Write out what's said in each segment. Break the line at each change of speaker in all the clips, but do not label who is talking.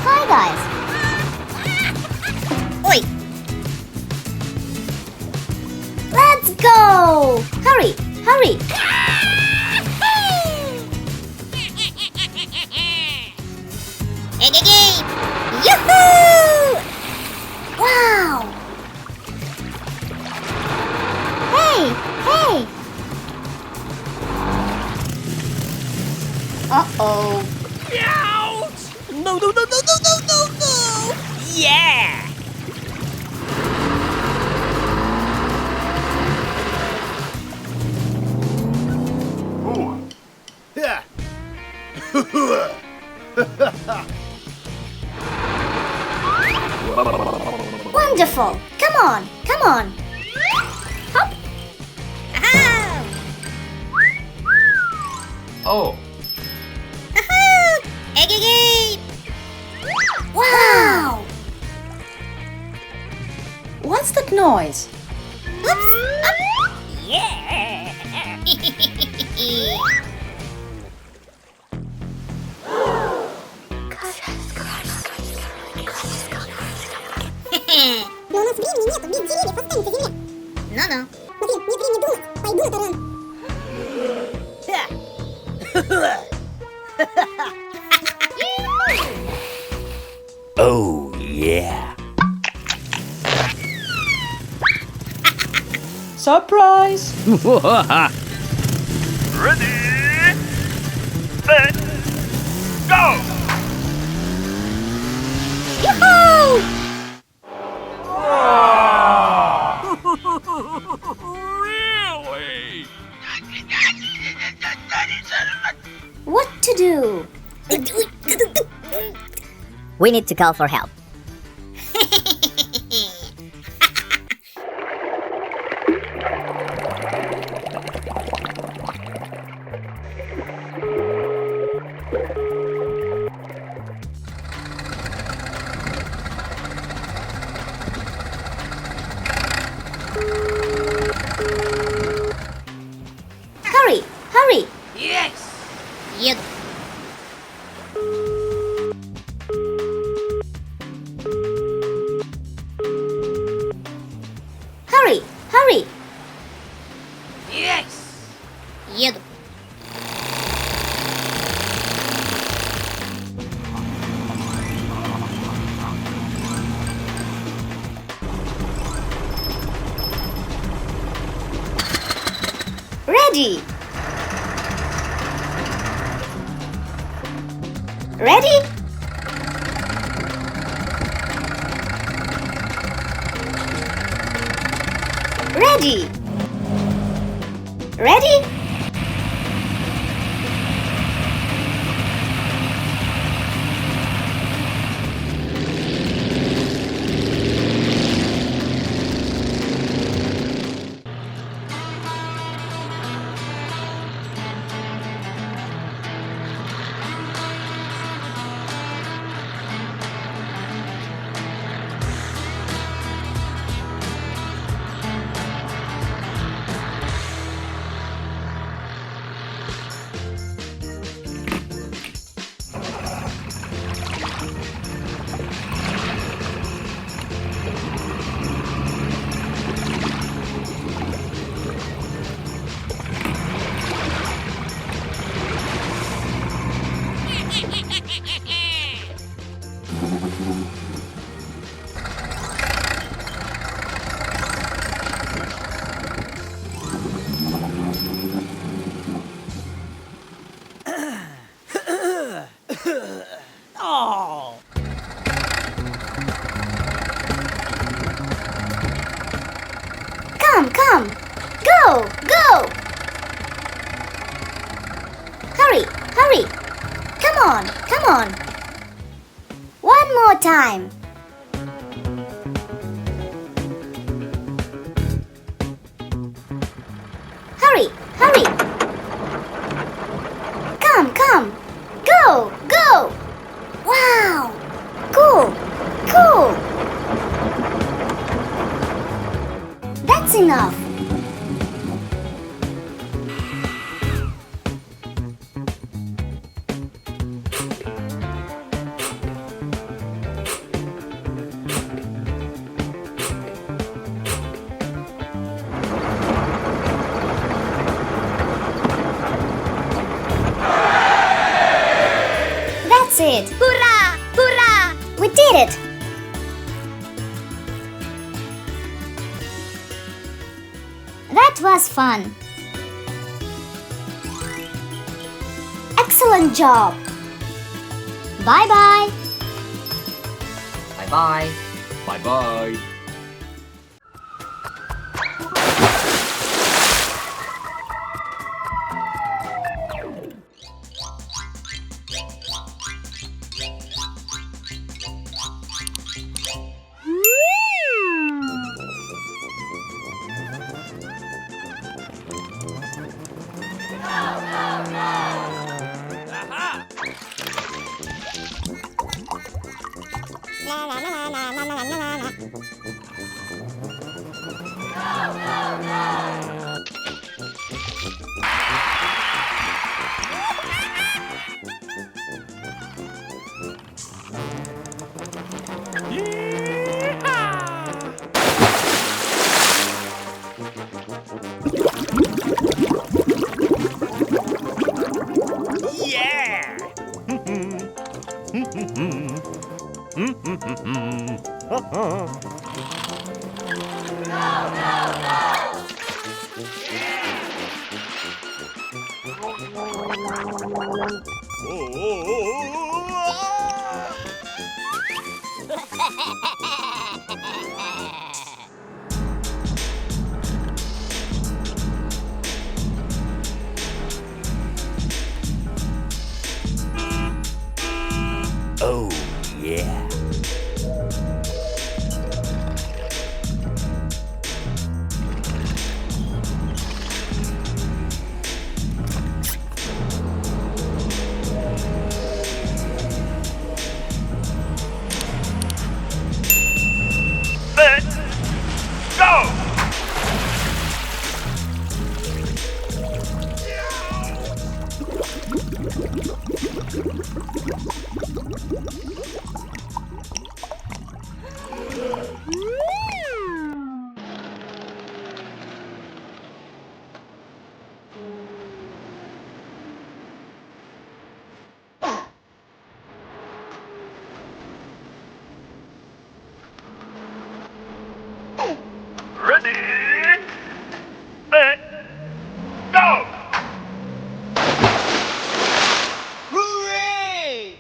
Hi guys. Oi. Let's go. Hurry, hurry. Yoo-hoo! Wow. Hey, hey. Uh-oh.
Ouch! No, no, no, no, no, no, no, no! Yeah!
Oh. Yeah.
Wonderful. Come on, come on. Hop. Aha!
Oh.
Eggy! Wow!
What's that noise?
Oops!
Yeah!
Но у нас времени нет, убить деревьев, останется земля. Ну-ну. Смотри, нет времени думать. Пойду на таран.
Oh, yeah!
Surprise!
Ready, set, go!
Yoo-hoo!
Really?
What to do?
We need to call for help.
Hurry, hurry.
Yes!
Еду. Hurry, hurry.
Yes!
Еду. Ready. Ready? Ready. Ready?
Oh!
Come, come. Go, go. Hurry, hurry. Come on, come on. One more time. Hurry, hurry. Come, come. Go, go. Wow. Cool, cool. That's enough. it! Hurrah! Hurrah! We did it! That was fun. Excellent job. Bye-bye.
Bye-bye.
Bye-bye.
La la la la la la la la la.
Oh, yeah.
Set. Go! Ready, set, go!
Hooray!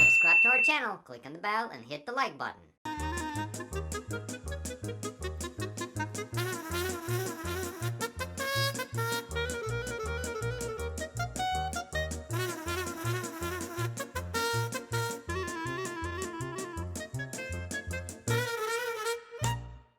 Subscribe to our channel, click on the bell, and hit the like button.